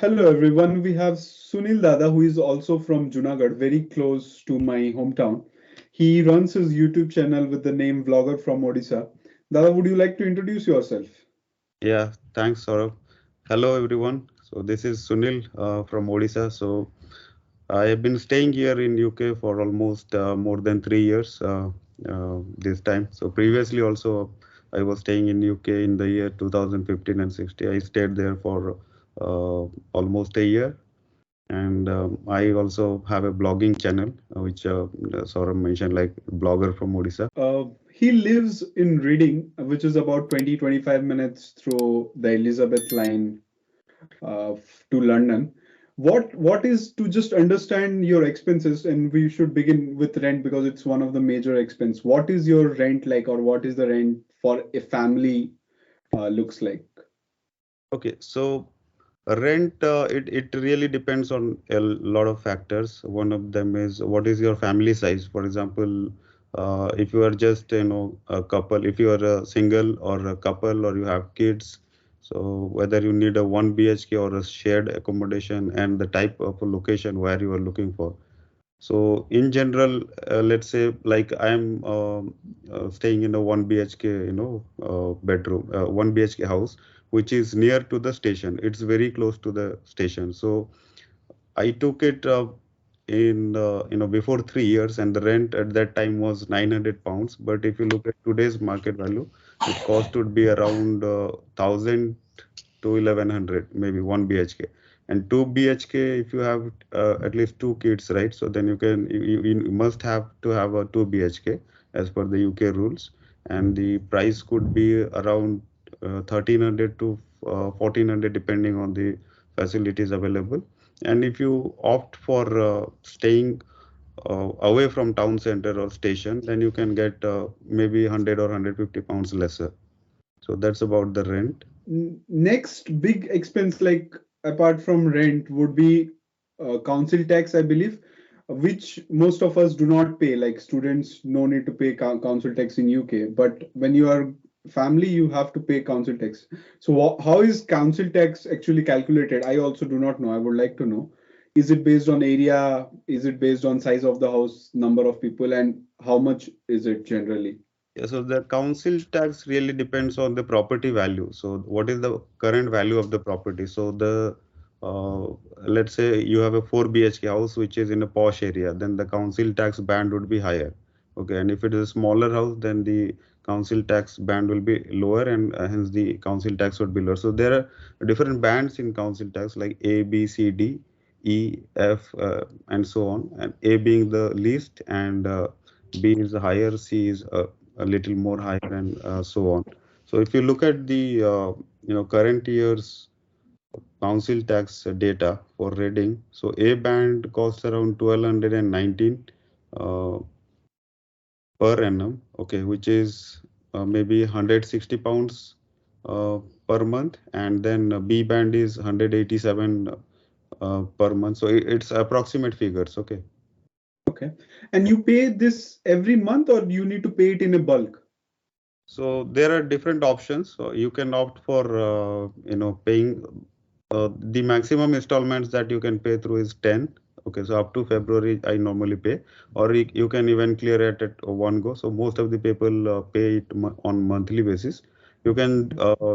Hello everyone. We have Sunil Dada, who is also from Junagadh, very close to my hometown. He runs his YouTube channel with the name Vlogger from Odisha. Dada, would you like to introduce yourself? Yeah, thanks, Saurabh. Hello, everyone. So this is Sunil from Odisha. So I have been staying here in UK for almost more than 3 years this time. So previously also I was staying in UK in the year 2015 and 16. I stayed there for almost a year. And I also have a blogging channel, which Saurabh mentioned, like blogger from Odisha. He lives in Reading, which is about 20-25 minutes through the Elizabeth line to London. What is to just understand your expenses, and we should begin with rent because it's one of the major expense. What is your rent like, or what is the rent for a family looks like? Okay, so rent, it really depends on a lot of factors. One of them is what is your family size. For example, if you are just a couple, if you are a single or a couple or you have kids, so whether you need a 1 BHK or a shared accommodation and the type of a location where you are looking for. So in general, let's say like I'm staying in a 1 BHK, bedroom, 1 BHK house, which is near to the station. It's very close to the station. So I took it in before 3 years, and the rent at that time was £900. But if you look at today's market value, it cost would be around 1,000 to 1,100, maybe 1 BHK. And 2 BHK, if you have at least two kids, right? So then you must have to have a 2 BHK as per the UK rules, and the price could be around 1,300 to 1,400 depending on the facilities available. And if you opt for staying away from town center or station, then you can get maybe 100 or £150 lesser. So that's about the rent. Next big expense, like apart from rent, would be council tax, I believe, which most of us do not pay. Like students, no need to pay council tax in UK, but when you are family, you have to pay council tax. So how is council tax actually calculated? I also do not know. I would like to know. Is it based on area? Is it based on size of the house, number of people, and how much is it generally? Yeah, so the council tax really depends on the property value. So what is the current value of the property? So the uh, let's say you have a 4 BHK house which is in a posh area, then the council tax band would be higher. Okay, and if it is a smaller house, then the council tax band will be lower, and hence the council tax would be lower. So there are different bands in council tax like A, B, C, D, E, F, and so on. And A being the least, and B is higher, C is a little more higher, and so on. So if you look at the current year's council tax data for Reading, so A band costs around 1,219 uh, per annum, okay, which is maybe £160 uh, per month, and then B band is 187 per month. So it's approximate figures, okay. Okay. And you pay this every month, or you need to pay it in a bulk? So there are different options. So you can opt for paying the maximum installments that you can pay through is 10. Okay, so up to February I normally pay, or you can even clear it at one go. So most of the people pay it on monthly basis. You can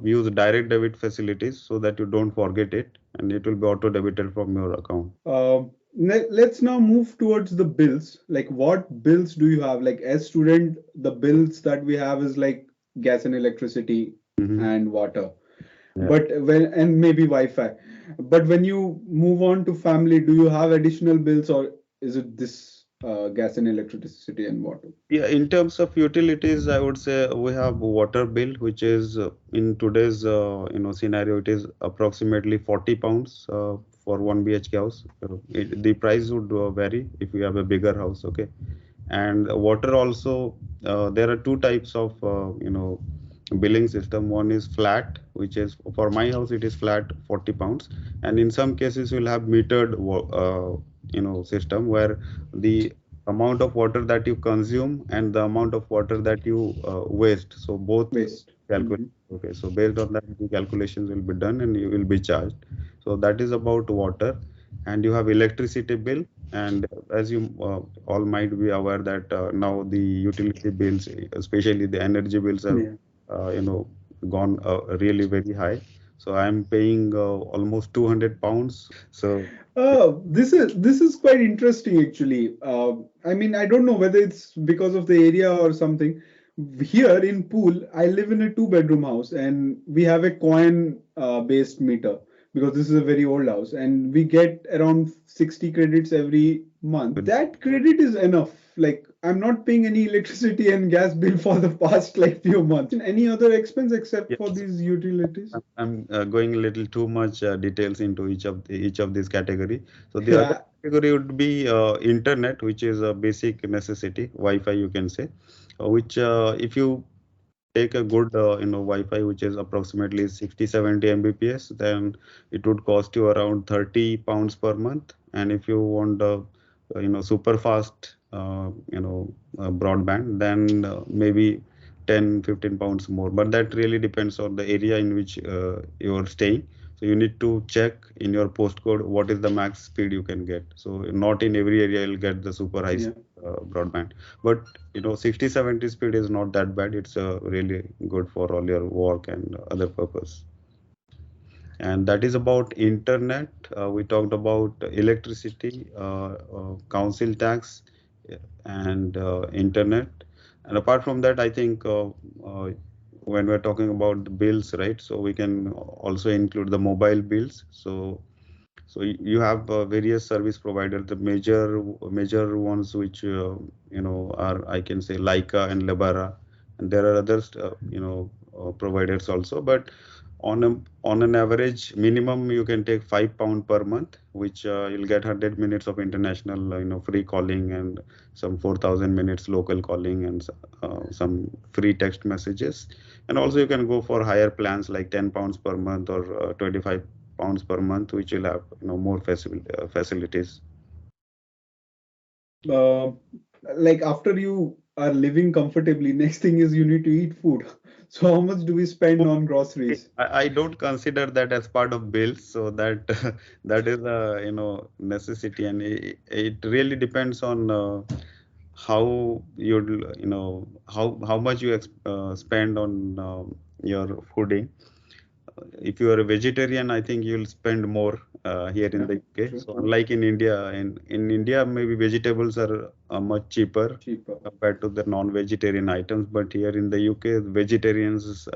use direct debit facilities so that you don't forget it, and it will be auto debited from your account. Let's now move towards the bills. Like, what bills do you have? Like, as student, the bills that we have is like gas and electricity Hmm. and water. Yeah. But when and maybe Wi-Fi. But when you move on to family, do you have additional bills, or is it this gas and electricity and water? Yeah, in terms of utilities, I would say we have water bill, which is in today's scenario, it is approximately £40 for 1 BHK house. The price would vary if you have a bigger house, okay. And water also, there are two types of billing system. One is flat, which is for my house it is flat £40, and in some cases you'll have metered system where the amount of water that you consume and the amount of water that you waste. So both Waste. calculate. Mhm. Okay, so based on that, the calculations will be done and you will be charged. So that is about water. And you have electricity bill. And as you all might be aware that now the utility bills, especially the energy bills, have Yeah. gone really very high. So I'm paying almost 200 pounds. So This is quite interesting actually. I mean, I don't know whether it's because of the area or something. Here in Pool, I live in a two-bedroom house, and we have a coin based meter because this is a very old house, and we get around 60 credits every month. That credit is enough. Like, I'm not paying any electricity and gas bill for the past like few months. Any other expense except for yes, these utilities? I'm going a little too much details into each of these category. So the other Yeah, category would be internet, which is a basic necessity, Wi-Fi you can say, which if you take a good Wi-Fi which is approximately 60-70 Mbps, then it would cost you around 30 pounds per month. And if you want super fast broadband, then maybe 10-15 pounds more. But that really depends on the area in which you are staying. So you need to check in your postcode what is the max speed you can get. So not in every area you'll get the super high yeah. broadband, but 60-70 speed is not that bad. It's really good for all your work and other purpose. And that is about internet. We talked about electricity, council tax, and internet. And apart from that, I think when we're talking about the bills, right, so we can also include the mobile bills. So you have various service providers, the major ones which are, I can say, Leica and Lebara, and there are others providers also. But on an average minimum, you can take £5 per month, which you'll get 100 minutes of international free calling, and some 4,000 minutes local calling, and some free text messages. And also you can go for higher plans like £10 per month or 25 pounds per month, which will have more facilities. uh, like after you are living comfortably, next thing is you need to eat food. So how much do we spend on groceries? I don't consider that as part of bills, so that that is a necessity, and it really depends on how how much you spend on your fooding. If you are a vegetarian, I think you'll spend more here in Yeah, the UK. true. So unlike in India, in India, maybe vegetables are much cheaper Cheaper. compared to the non-vegetarian items. But here in the UK, vegetarians,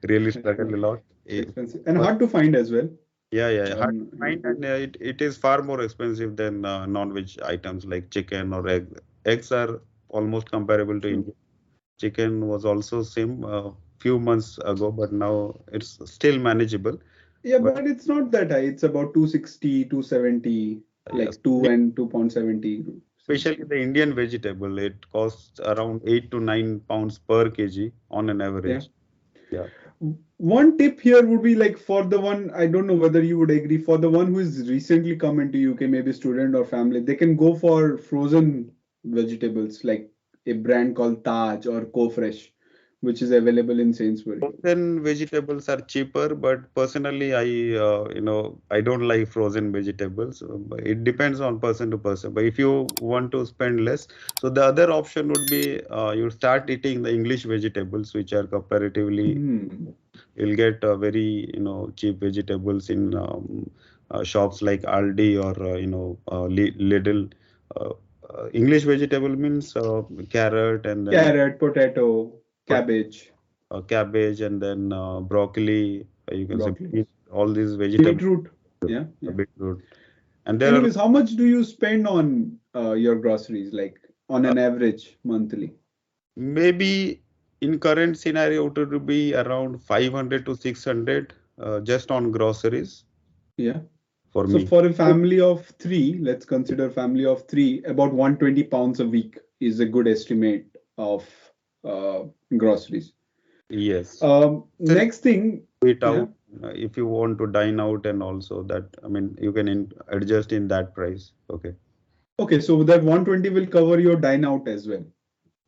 really struggle a lot. Expensive and hard to find as well. Yeah, yeah, hard to Yeah. find, and it is far more expensive than non-veg items like chicken or egg. Eggs are almost comparable to True. India. Chicken was also same few months ago, but now it's still manageable. Yeah, But but it's not that high. It's about 260, 270, yes, like 2 and 2.70 cents. especially the Indian vegetable, it costs around 8 to 9 pounds per kg on an Yeah. average. Yeah. One tip here would be like for the one, I don't know whether you would agree, for the one who is recently come into UK, maybe student or family, they can go for frozen vegetables like a brand called Taj or Co-Fresh, which is available in Sainsbury. Frozen vegetables are cheaper, but personally, I don't like frozen vegetables. But it depends on person to person. But if you want to spend less, so the other option would be you start eating the English vegetables, which are comparatively, Hmm. you'll get very cheap vegetables in shops like Aldi or Lidl. Uh, English vegetable means carrot, and then Carrot, potato, cabbage, cabbage, and then broccoli. You can say broccoli, all these vegetables, beetroot. Yeah, yeah. beetroot, and there are Anyways, how much do you spend on your groceries, like on uh, an average monthly? maybe in current scenario it would be around 500 to 600 just on groceries Yeah. for So me. for a family of three, let's consider family of three, about 120 pounds a week is a good estimate of uh, groceries. Yes. So Next thing, eat yeah. out if you want to dine out, and also that, I mean, you can adjust in that price. Okay. Okay, so that 120 will cover your dine out as well.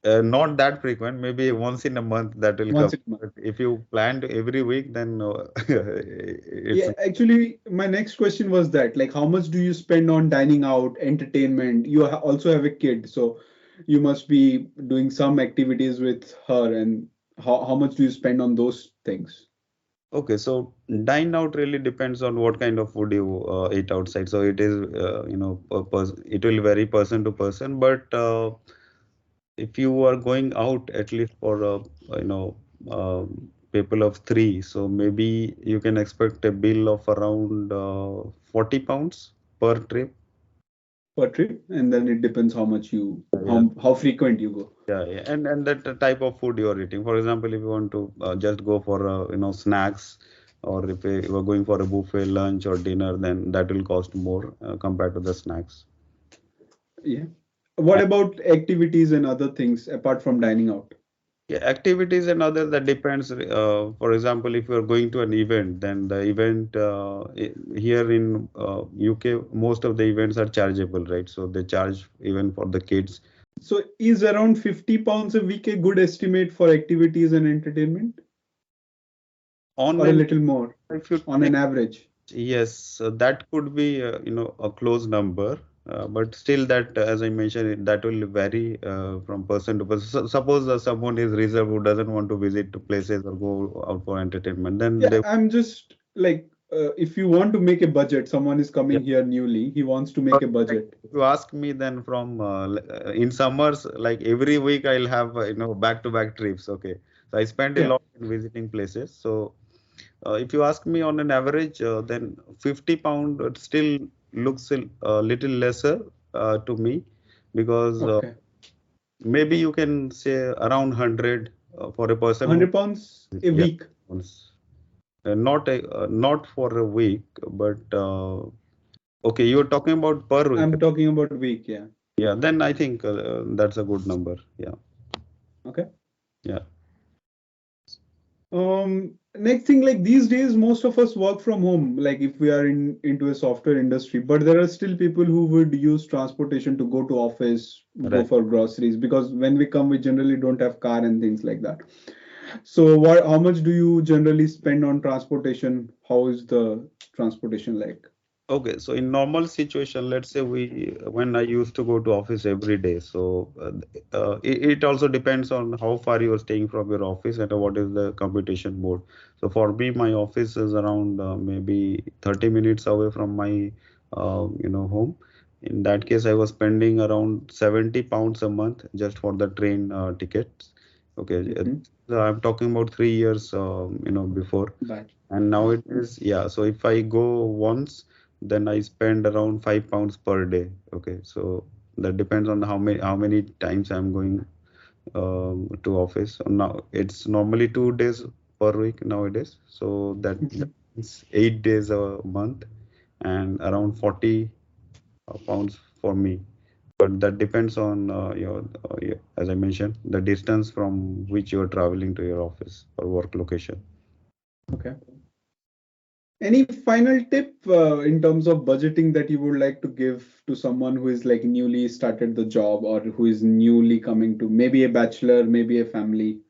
Not that frequent, maybe once in a month that will come. Once a month. But if you plan to every week, then it's Yeah, actually, my next question was that, like, how much do you spend on dining out, entertainment? You also have a kid, so you must be doing some activities with her, and how much do you spend on those things? okay. So dine out really depends on what kind of food you eat outside. So it is, it will vary person to person. But if you are going out at least for you know people of three, so maybe you can expect a bill of around 40 pounds per trip. Per trip, and then it depends how much you Yeah, how frequent you go. yeah. And that type of food you are eating. For example, if you want to just go for snacks, or if you are going for a buffet lunch or dinner, then that will cost more compared to the snacks. Yeah. What about activities and other things apart from dining out? Yeah, activities and other that depends. For example, if you are going to an event, then the event here in UK, most of the events are chargeable, right? So they charge even for the kids. So is around 50 pounds a week a good estimate for activities and entertainment, On or a an little more if you on take an average? yes, that could be a close number, but still that as I mentioned, that will vary from person to person. Suppose someone is reserved who doesn't want to visit to places or go out for entertainment, then Yeah, they I'm just like, if you want to make a budget, someone is yeah. coming here newly, he wants to make But a like, budget. if you ask me, then from in summers, like every week, I'll have back-to-back trips. Okay, so I spend a Yeah. lot in visiting places. So if you ask me on an average, then 50 pound still looks a little lesser to me, because Okay. maybe you can say around 100 for a person who 100 pounds a yeah week. once. Not for a week, but okay, you're talking about per week. I'm talking about week. Yeah. Yeah, then I think that's a good number. Yeah, Okay. yeah, Next thing, like these days, most of us work from home, like if we are into a software industry, but there are still people who would use transportation to go to office, go right. for groceries, because when we come, we generally don't have car and things like that. So what, how much do you generally spend on transportation? How is the transportation like? Okay, so in normal situation, let's say when I used to go to office every day, so it also depends on how far you are staying from your office and what is the commutation mode. So for me, my office is around maybe 30 minutes away from my home. In that case, I was spending around 70 pounds a month just for the train tickets. Okay, Hmm. I'm talking about 3 years, before. Back. And now Yeah. it is, yeah. So if I go once, then I spend around 5 pounds per day. Okay, so that depends on how many times I'm going to office. So now it's normally 2 days per week nowadays. So that Mhm. means 8 days a month and around 40 pounds for me. But that depends on as I mentioned, the distance from which you are traveling to your office or work location. Okay. Any final tip in terms of budgeting that you would like to give to someone who is like newly started the job, or who is newly coming to, maybe a bachelor, maybe a family,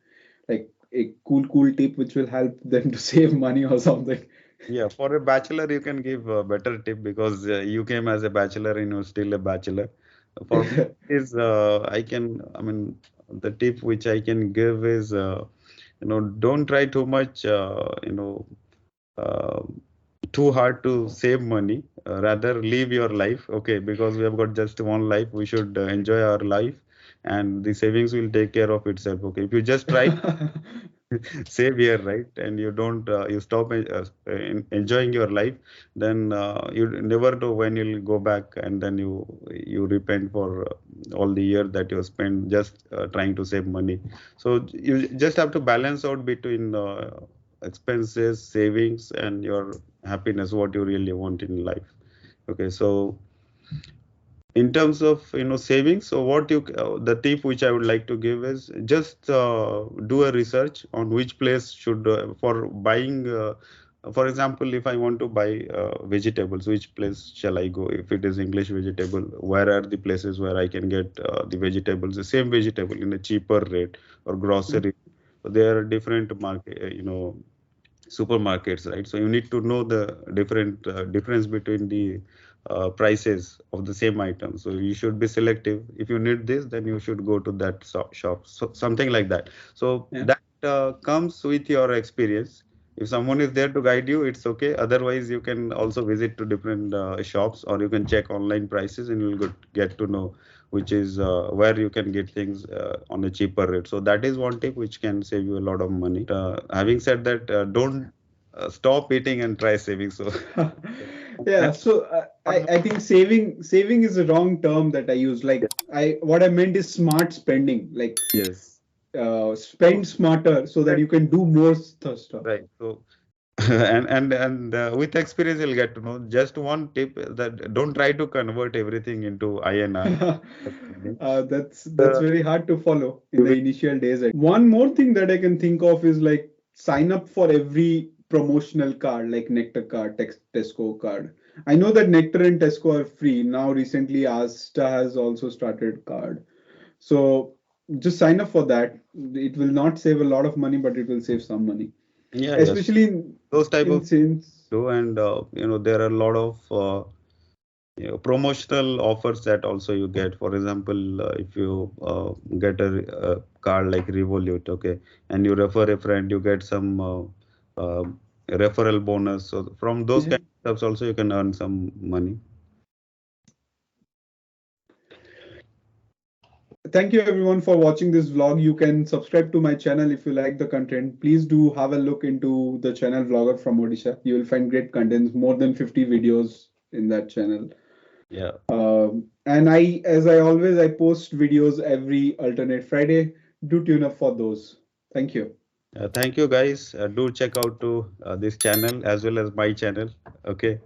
like a cool tip which will help them to save money or something? Yeah, for a bachelor, you can give a better tip because you came as a bachelor and you're still a bachelor. For me, is I mean, the tip which I can give is, don't try too much, uh, too hard to save money. Rather, live your life, okay? Because we have got just one life, we should enjoy our life, and the savings will take care of itself. Okay, if you just try save here, right, and you don't you stop enjoying your life, then you never know when you'll go back, and then you repent for all the year that you spent just trying to save money. So you just have to balance out between expenses, savings, and your happiness, what you really want in life. Okay, so in terms of savings, so what you the tip which I would like to give is just do a research on which place should for buying For example, if I want to buy vegetables, which place shall I go? If it is English vegetable, where are the places where I can get the vegetables, the same vegetable in a cheaper rate, or grocery? So there are different market, supermarkets, right? So you need to know the different difference between the prices of the same item. So you should be selective. If you need this, then you should go to that shop. So something like that. So Yeah. that comes with your experience. If someone is there to guide you, it's okay. Otherwise, you can also visit to different shops, or you can check online prices, and you'll get to know which is where you can get things on a cheaper rate. So that is one tip which can save you a lot of money. Having said that, don't stop eating and try saving. So Yeah, that's so not more. I think saving is the wrong term that I use. Yeah. Like I what I meant is smart spending. Like Yes. So spend smarter so that you can do more stuff. right. So and with experience, you'll get to know. Just one tip, that don't try to convert everything into INR. That's Uh, very hard to follow in you the will, initial days. One more thing that I can think of is like sign up for every promotional card, like Nectar card, Tesco card. I know that Nectar and Tesco are free now. Recently, Asta has also started card, so just sign up for that. It will not save a lot of money, but it will save some money, yeah, yes. especially Those type in of since. do, and there are a lot of promotional offers that also you get. For example, if you get a card like Revolut, okay, and you refer a friend, you get some referral bonus. So from those Yeah. kind of stuff also you can earn some money. Thank you everyone for watching this vlog. You can subscribe to my channel if you like the content. Please do have a look into the channel Vlogger from Odisha. You will find great contents, more than 50 videos in that channel. Yeah. And as I always, I post videos every alternate Friday. Do tune up for those. Thank you. Thank you guys. Do check out to this channel as well as my channel. Okay.